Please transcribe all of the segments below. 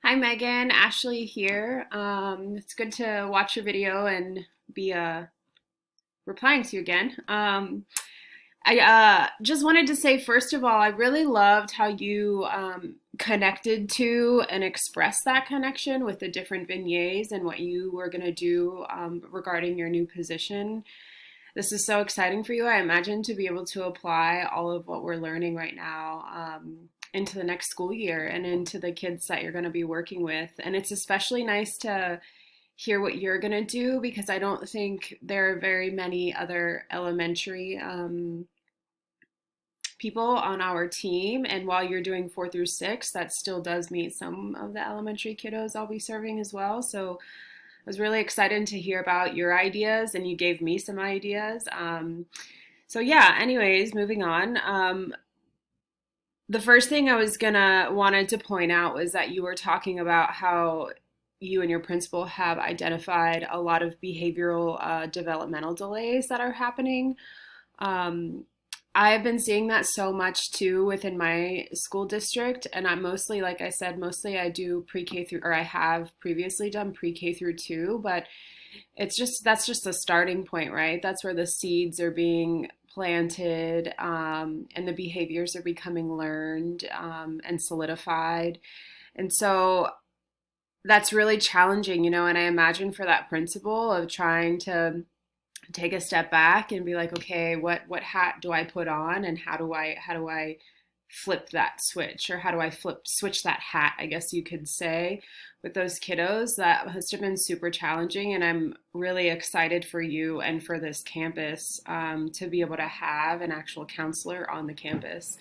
Hi Megan, Ashley here. It's good to watch your video and be replying to you again. I just wanted to say, first of all, I really loved how you connected to and expressed that connection with the different beignets and what you were going to do regarding your new position. This is so exciting for you. I imagine to be able to apply all of what we're learning right now into the next school year and into the kids that you're going to be working with. And it's especially nice to hear what you're going to do because I don't think there are very many other elementary people on our team. And while you're doing 4 through 6, that still does meet some of the elementary kiddos I'll be serving as well. So I was really excited to hear about your ideas, and you gave me some ideas. So yeah, anyways, moving on. The first thing I was gonna wanted to point out was that you were talking about how you and your principal have identified a lot of behavioral developmental delays that are happening. Um, I've been seeing that so much too within my school district, and I'm mostly, like I said, mostly I do pre-K through, or I have previously done pre-K through 2, but that's just the starting point, right? That's where the seeds are being planted, and the behaviors are becoming learned and solidified. And so that's really challenging, and I imagine for that principal of trying to take a step back and be like, okay, what hat do I put on, and how do I flip that switch, or how do I switch that hat, I guess you could say, with those kiddos. That has been super challenging, and I'm really excited for you and for this campus to be able to have an actual counselor on the campus,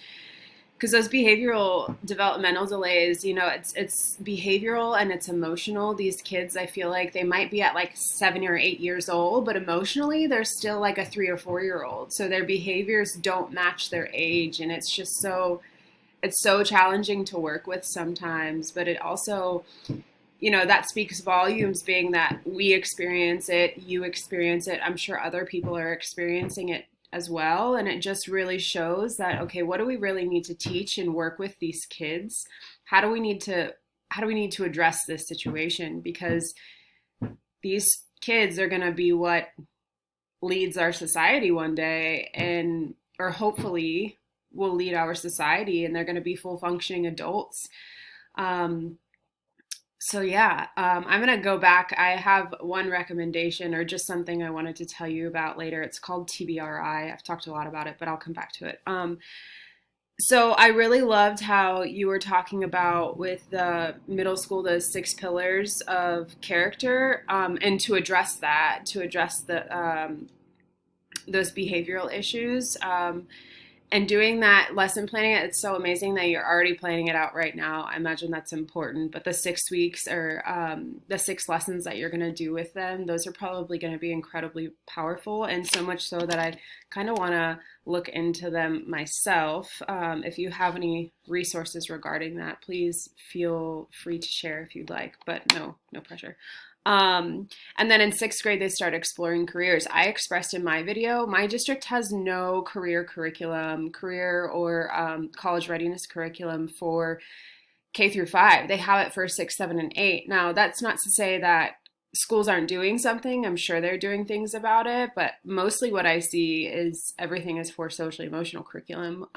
because those behavioral developmental delays, it's behavioral and it's emotional. These kids, I feel like they might be at like 7 or 8 years old, but emotionally they're still like a 3 or 4 year old. So their behaviors don't match their age, and it's so challenging to work with sometimes. But it also, that speaks volumes, being that we experience it, you experience it. I'm sure other people are experiencing it as well. And it just really shows that, okay, what do we really need to teach and work with these kids? How do we need to address this situation? Because these kids are going to be what leads our society one day, and or hopefully will lead our society, and they're going to be full functioning adults. Um, so yeah, I'm gonna go back. I have one recommendation, or just something I wanted to tell you about later. It's called TBRI. I've talked a lot about it, but I'll come back to it. So I really loved how you were talking about with the middle school, those 6 pillars of character, and to address those behavioral issues. And doing that lesson planning, it's so amazing that you're already planning it out right now. I imagine that's important. But the 6 weeks, or the 6 lessons that you're going to do with them, those are probably going to be incredibly powerful. And so much so that I kind of want to look into them myself. If you have any resources regarding that, please feel free to share if you'd like, but no pressure. And then in 6th grade, they start exploring careers. I expressed in my video, my district has no career curriculum, career or college readiness curriculum for K through 5. They have it for 6, 7, and 8. Now, that's not to say that schools aren't doing something. I'm sure they're doing things about it, but mostly what I see is everything is for social emotional curriculum.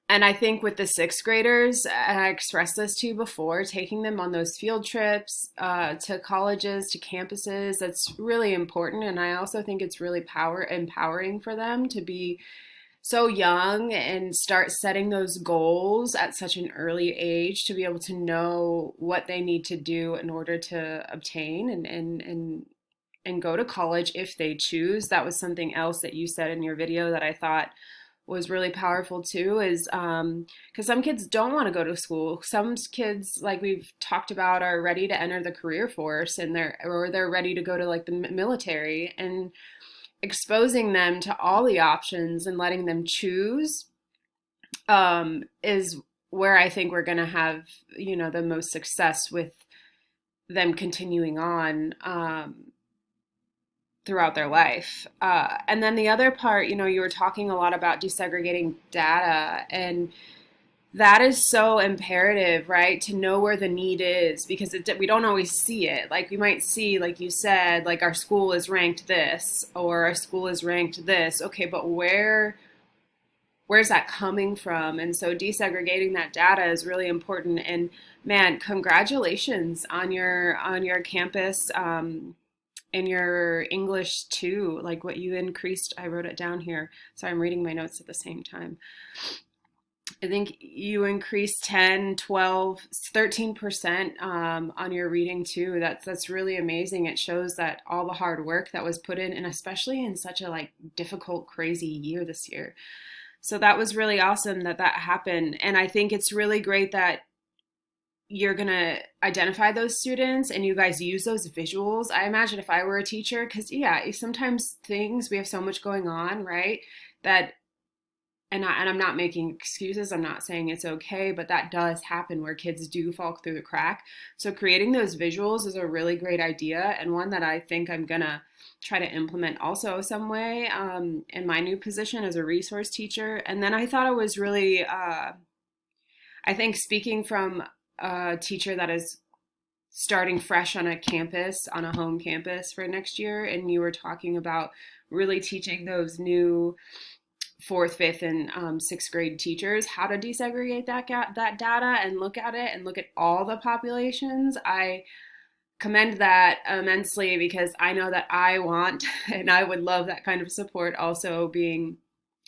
And I think with the 6th graders, and I expressed this to you before, taking them on those field trips to colleges, to campuses, that's really important. And I also think it's really empowering for them to be so young and start setting those goals at such an early age, to be able to know what they need to do in order to obtain and go to college if they choose. That was something else that you said in your video that I thought was really powerful too, is because some kids don't want to go to school. Some kids, like we've talked about, are ready to enter the career force, and they're ready to go to like the military, and exposing them to all the options and letting them choose is where I think we're going to have, the most success with them continuing on throughout their life. And then the other part, you were talking a lot about desegregating data, and That is so imperative, right? To know where the need is because we don't always see it. Like we might see, like you said, like our school is ranked this or our school is ranked this. Okay, but where's that coming from? And so desegregating that data is really important. And man, congratulations on your campus in your English too. Like what you increased, I wrote it down here. So I'm reading my notes at the same time. I think you increased 10, 12, 13% on your reading too. That's really amazing. It shows that all the hard work that was put in, and especially in such a like difficult, crazy year this year. So that was really awesome that that happened. And I think it's really great that you're going to identify those students and you guys use those visuals. I imagine if I were a teacher, because yeah, sometimes things we have so much going on, right? That and I'm not making excuses. I'm not saying it's okay, but that does happen where kids do fall through the crack. So creating those visuals is a really great idea and one that I think I'm gonna try to implement also some way in my new position as a resource teacher. And then I thought it was really, I think speaking from a teacher that is starting fresh on a campus, on a home campus for next year, and you were talking about really teaching those new fourth, fifth, and sixth grade teachers how to desegregate that data and look at it and look at all the populations. I commend that immensely because I know that I want and I would love that kind of support also being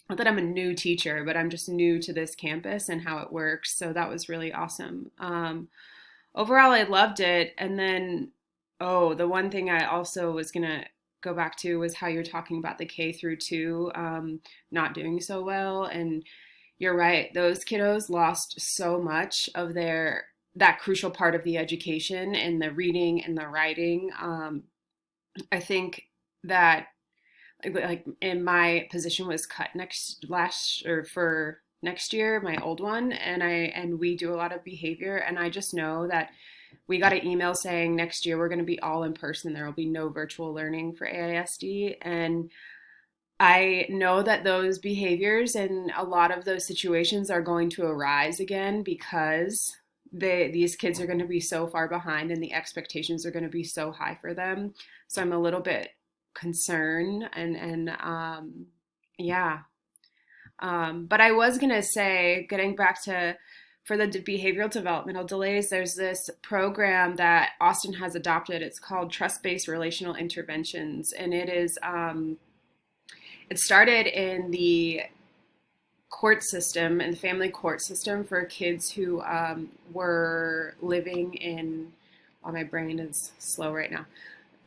not that I'm a new teacher, but I'm just new to this campus and how it works. So that was really awesome. Overall, I loved it. And then, oh, the one thing I also was going to go back to was how you're talking about the K through 2 not doing so well. And you're right, those kiddos lost so much of that crucial part of the education and the reading and the writing. I think that like in my position was cut for next year, my old one, and we do a lot of behavior, and I just know that we got an email saying next year we're going to be all in person. There will be no virtual learning for AISD. And I know that those behaviors and a lot of those situations are going to arise again because these kids are going to be so far behind and the expectations are going to be so high for them. So I'm a little bit concerned and yeah. But I was going to say, getting back to for the behavioral developmental delays, there's this program that Austin has adopted. It's called Trust-Based Relational Interventions, and it started in the court system and the family court system for kids who were living in. Oh, my brain is slow right now.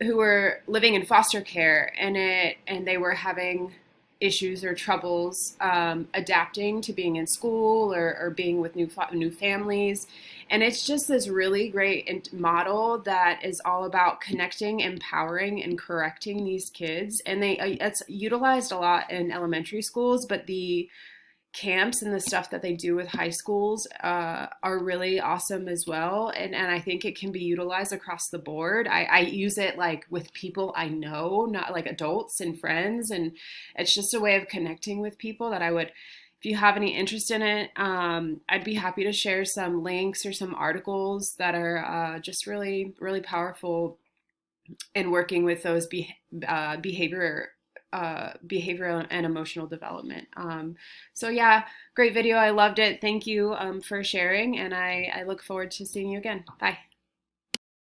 Who were living in foster care, and they were having issues or troubles adapting to being in school or being with new families. And it's just this really great model that is all about connecting, empowering, and correcting these kids. And it's utilized a lot in elementary schools, but the camps and the stuff that they do with high schools are really awesome as well. And I think it can be utilized across the board. I use it like with people I know, not like adults and friends. And it's just a way of connecting with people that I would, if you have any interest in it, I'd be happy to share some links or some articles that are just really, really powerful in working with those behavioral and emotional development. So yeah, great video. I loved it. Thank you for sharing, and I look forward to seeing you again. Bye.